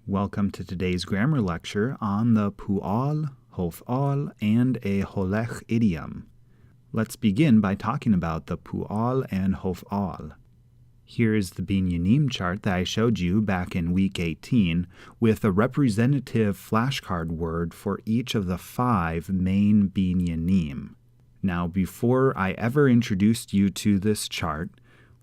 Welcome to today's grammar lecture on the Pu'al, Hof'al, and a Holech idiom. Let's begin by talking about the Pu'al and Hof'al. Here is the Binyanim chart that I showed you back in week 18 with a representative flashcard word for each of the 5 main Binyanim. Now, before I ever introduced you to this chart,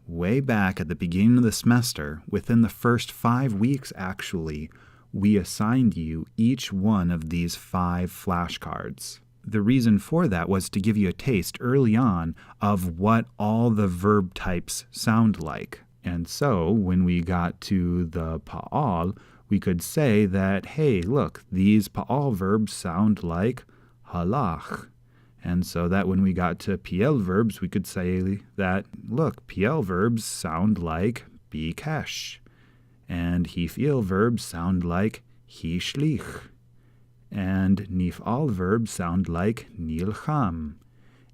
way back at the beginning of the semester, within the first 5 weeks actually, we assigned you each one of these 5 flashcards. The reason for that was to give you a taste early on of what all the verb types sound like. And so, when we got to the Pa'al, we could say that, hey, look, these Pa'al verbs sound like halach. And so that when we got to PL verbs, we could say that, look, PL verbs sound like bikesh. And Hif'il verbs sound like hishlich. And Nif'al verbs sound like nilcham.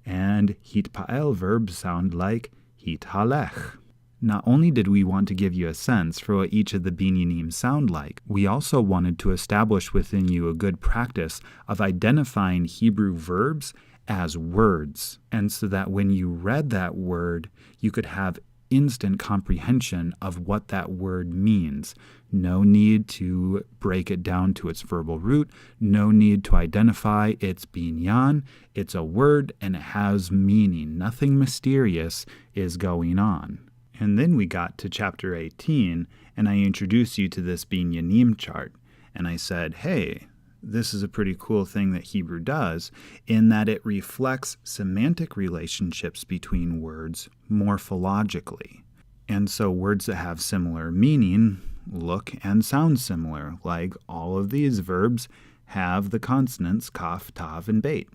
And Hitpa'el verbs sound like hithalech. Not only did we want to give you a sense for what each of the binyanim sound like, we also wanted to establish within you a good practice of identifying Hebrew verbs as words, and so that when you read that word, you could have instant comprehension of what that word means. No need to break it down to its verbal root, no need to identify its binyan. It's a word and it has meaning. Nothing mysterious is going on. And then we got to chapter 18, and I introduced you to this binyanim chart, and I said, hey, this is a pretty cool thing that Hebrew does in that it reflects semantic relationships between words morphologically. And so words that have similar meaning look and sound similar, like all of these verbs have the consonants kaf, tav, and beit.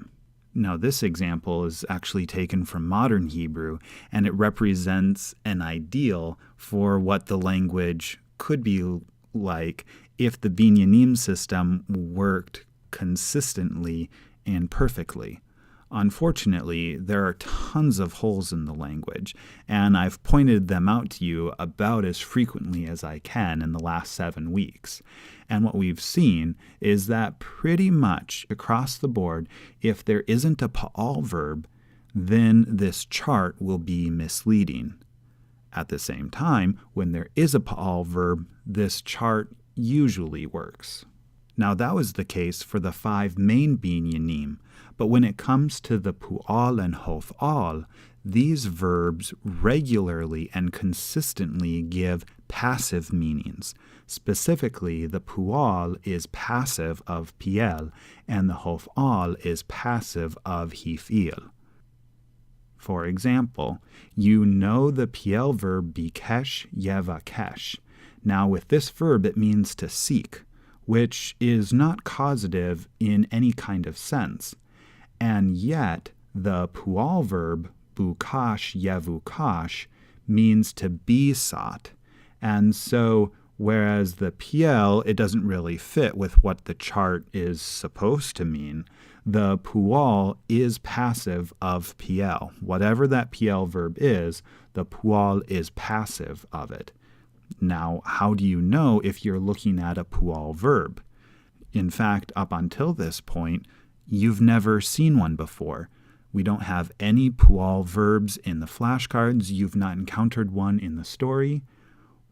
Now this example is actually taken from modern Hebrew, and it represents an ideal for what the language could be like if the binyanim system worked consistently and perfectly. Unfortunately, there are tons of holes in the language, and I've pointed them out to you about as frequently as I can in the last 7 weeks. And what we've seen is that pretty much across the board, if there isn't a Pa'al verb, then this chart will be misleading. At the same time, when there is a Pa'al verb, this chart usually works. Now that was the case for the 5 main binyanim, but when it comes to the Pu'al and Hof'al, these verbs regularly and consistently give passive meanings. Specifically, the Pu'al is passive of PL, and the Hof'al is passive of Hif'il. For example, you know the PL verb bikesh yevakesh. Now with this verb it means to seek, which is not causative in any kind of sense. And yet the Pu'al verb bukash yevukash means to be sought. And so whereas the PL, it doesn't really fit with what the chart is supposed to mean, the Pu'al is passive of PL. Whatever that PL verb is, the Pu'al is passive of it. Now, how do you know if you're looking at a Pu'al verb? In fact, up until this point, you've never seen one before. We don't have any Pu'al verbs in the flashcards. You've not encountered one in the story.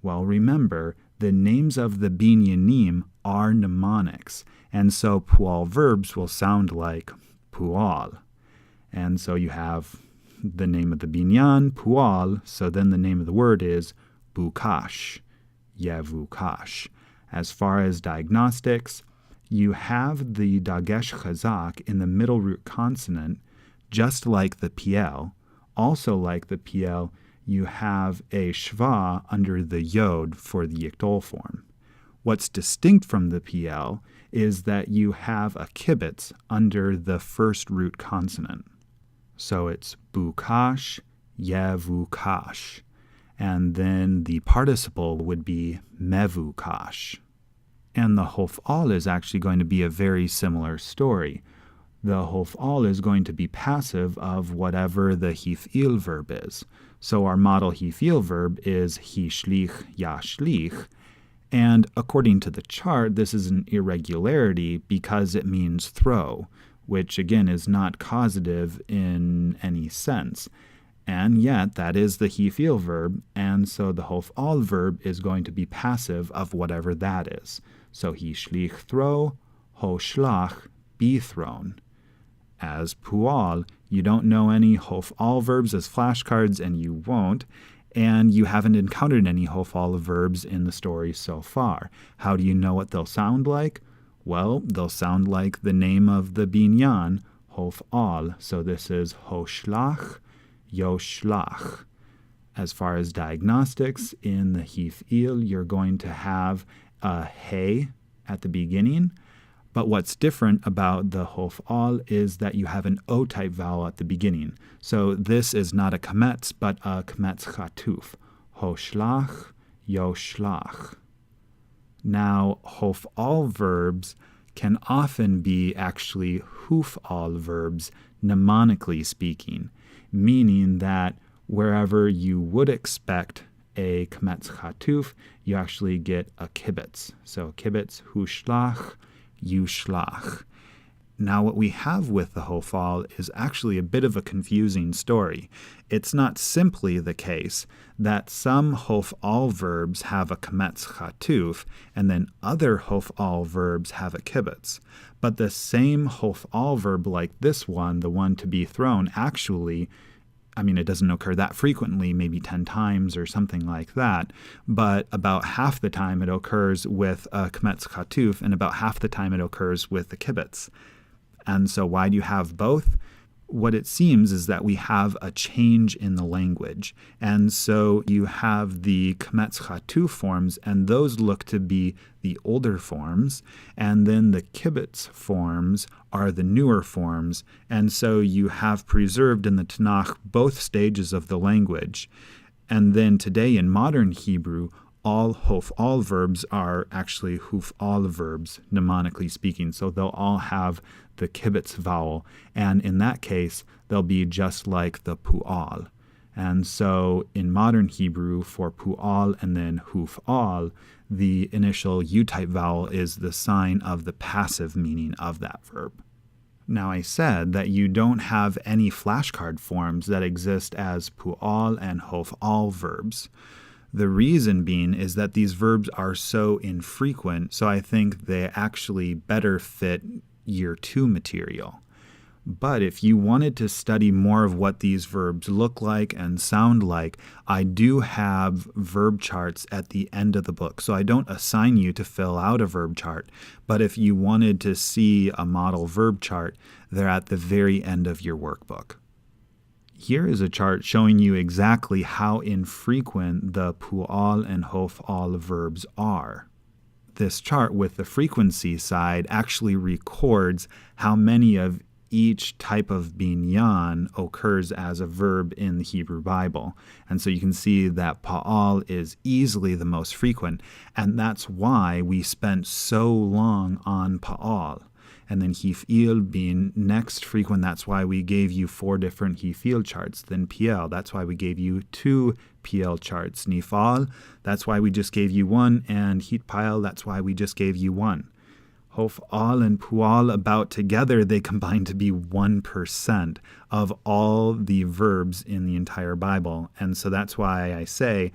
Well, remember, the names of the binyanim are mnemonics, and so Pu'al verbs will sound like Pu'al. And so you have the name of the binyan, Pu'al, so then the name of the word is bukash, yevukash. As far as diagnostics, you have the dagesh chazak in the middle root consonant, just like the PL. Also like the PL, you have a shva under the yod for the yikdol form. What's distinct from the PL is that you have a kibitz under the first root consonant. So it's bukash, yevukash. And then the participle would be mevukash. And the Hof'al is actually going to be a very similar story. The Hof'al is going to be passive of whatever the Hif'il verb is. So our model Hif'il verb is hishlich, yashlich, And according to the chart, this is an irregularity because it means throw, which again is not causative in any sense. And yet, that is the he feel verb, and so the Hof'al verb is going to be passive of whatever that is. So he shlich throw, ho shlach be thrown. As Pu'al, you don't know any Hof'al verbs as flashcards, and you won't, and you haven't encountered any Hof'al verbs in the story so far. How do you know what they'll sound like? Well, they'll sound like the name of the binyan, Hof'al. So this is ho shlach, Yoshlach. As far as diagnostics, in the Hif'il, you're going to have a He at the beginning, but what's different about the Hof'al is that you have an O-type vowel at the beginning. So this is not a kametz, but a kametz chatuf. Hoshlach, Yoshlach. Now, Hof'al verbs can often be actually Huf'al verbs, mnemonically speaking, meaning that wherever you would expect a kametz chatuf, you actually get a kibitz. So kibitz, hushlach, yushlach. Now what we have with the Hof'al is actually a bit of a confusing story. It's not simply the case that some Hof'al verbs have a kametz chatuf and then other Hof'al verbs have a kibitz. But the same Hof'al verb like this one, the one to be thrown, actually, it doesn't occur that frequently, maybe 10 times or something like that, but about half the time it occurs with a kametz chatuf and about half the time it occurs with the kibitz. And so why do you have both? What it seems is that we have a change in the language. And so you have the kametz chatuf forms, and those look to be the older forms, and then the kibitz forms are the newer forms. And so you have preserved in the Tanakh both stages of the language. And then today in modern Hebrew, all Hof'al verbs are actually Huf'al verbs, mnemonically speaking. So they'll all have the kibitz vowel, and in that case, they'll be just like the Pu'al. And so in modern Hebrew, for Pu'al and then Huf'al, the initial U-type vowel is the sign of the passive meaning of that verb. Now, I said that you don't have any flashcard forms that exist as Pu'al and Hof'al verbs. The reason being is that these verbs are so infrequent, so I think they actually better fit Year 2 material. But if you wanted to study more of what these verbs look like and sound like, I do have verb charts at the end of the book. So I don't assign you to fill out a verb chart, but if you wanted to see a model verb chart, they're at the very end of your workbook. Here is a chart showing you exactly how infrequent the Pu'al and Hof'al verbs are. This chart with the frequency side actually records how many of each type of binyan occurs as a verb in the Hebrew Bible. And so you can see that Pu'al is easily the most frequent, and that's why we spent so long on Pu'al. And then Hif'il being next frequent, that's why we gave you 4 different Hif'il charts. Then Piel, that's why we gave you 2 Piel charts. Nifal, that's why we just gave you 1. And Hitpael, that's why we just gave you 1. Hof'al and Pu'al, about together, they combine to be 1% of all the verbs in the entire Bible. And so that's why I say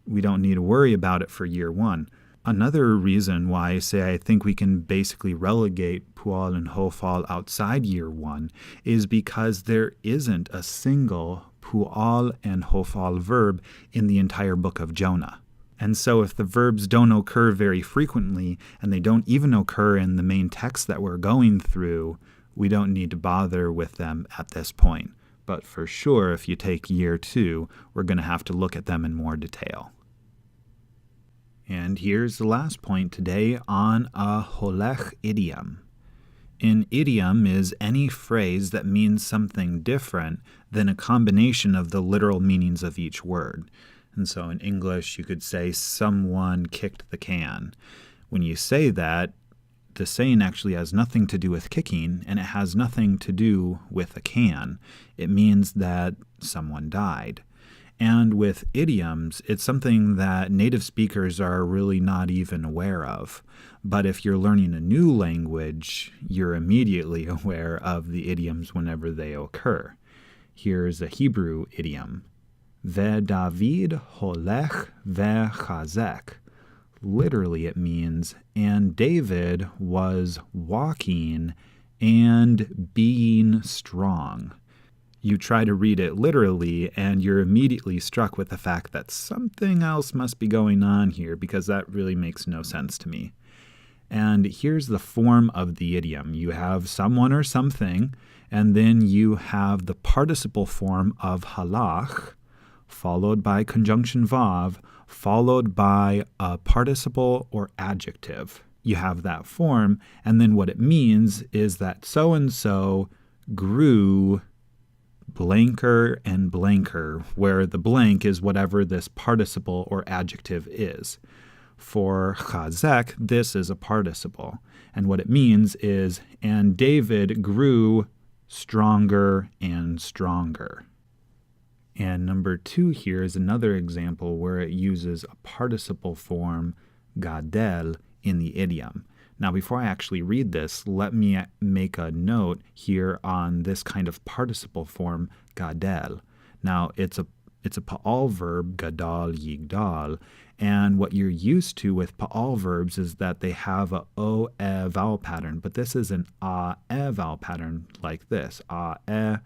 we don't need to worry about it for year 1. Another reason why I say I think we can basically relegate Pu'al and Hof'al outside year 1 is because there isn't a single Pu'al and Hof'al verb in the entire book of Jonah. And so if the verbs don't occur very frequently, and they don't even occur in the main text that we're going through, we don't need to bother with them at this point. But for sure, if you take year 2, we're going to have to look at them in more detail. And here's the last point today on a holech idiom. An idiom is any phrase that means something different than a combination of the literal meanings of each word. And so in English, you could say, someone kicked the can. When you say that, the saying actually has nothing to do with kicking, and it has nothing to do with a can. It means that someone died. And with idioms, it's something that native speakers are really not even aware of. But if you're learning a new language, you're immediately aware of the idioms whenever they occur. Here's a Hebrew idiom. David holech vechazek. Literally it means, and David was walking and being strong. You try to read it literally, and you're immediately struck with the fact that something else must be going on here, because that really makes no sense to me. And here's the form of the idiom. You have someone or something, and then you have the participle form of halach, followed by conjunction vav, followed by a participle or adjective. You have that form, and then what it means is that so-and-so grew blanker and blanker, where the blank is whatever this participle or adjective is. For chazek, this is a participle. And what it means is, and David grew stronger and stronger. And number 2 here is another example where it uses a participle form, gadel, in the idiom. Now, before I actually read this, let me make a note here on this kind of participle form, gadel. Now, it's a Pu'al verb, gadal, yigdal, and what you're used to with Pu'al verbs is that they have a o-e vowel pattern, but this is an a-e vowel pattern like this, a-e,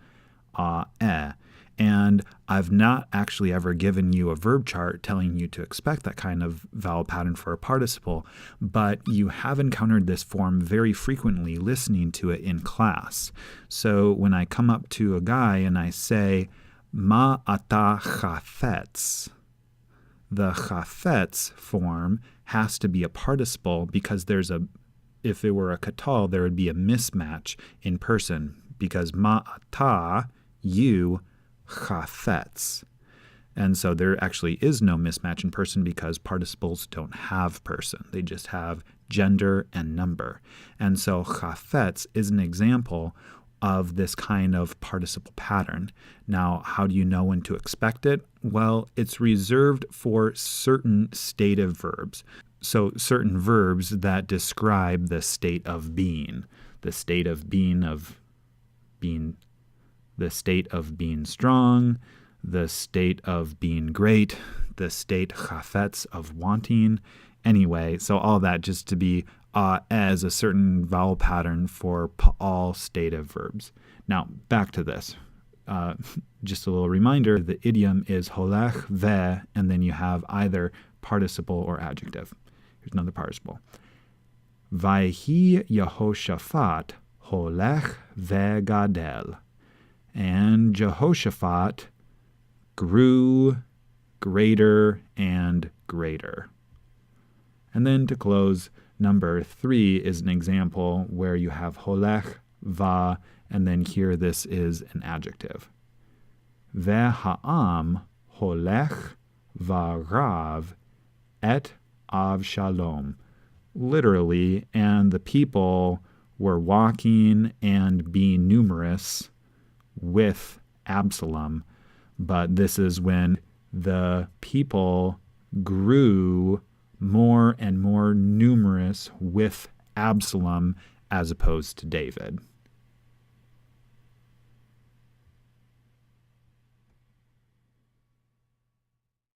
a-e. And I've not actually ever given you a verb chart telling you to expect that kind of vowel pattern for a participle, but you have encountered this form very frequently listening to it in class. So when I come up to a guy and I say, ma ata chafetz, the chafetz form has to be a participle because if it were a katal, there would be a mismatch in person because ma ata, you, chafetz. And so there actually is no mismatch in person because participles don't have person. They just have gender and number. And so chafetz is an example of this kind of participle pattern. Now, how do you know when to expect it? Well, it's reserved for certain stative verbs. So certain verbs that describe the state of being. The state of being the state of being strong, the state of being great, the state chafetz of wanting. Anyway, so all that just to be as a certain vowel pattern for Pu'al stative verbs. Now, back to this. Just a little reminder, the idiom is holech ve, and then you have either participle or adjective. Here's another participle. Vayhi Yehoshaphat holech ve gadel. And Jehoshaphat grew greater and greater. And then to close, number 3 is an example where you have holech, va, and then here this is an adjective. Ve'ha'am holech va'rav et Avshalom. Literally, and the people were walking and being numerous with Absalom, but this is when the people grew more and more numerous with Absalom as opposed to David.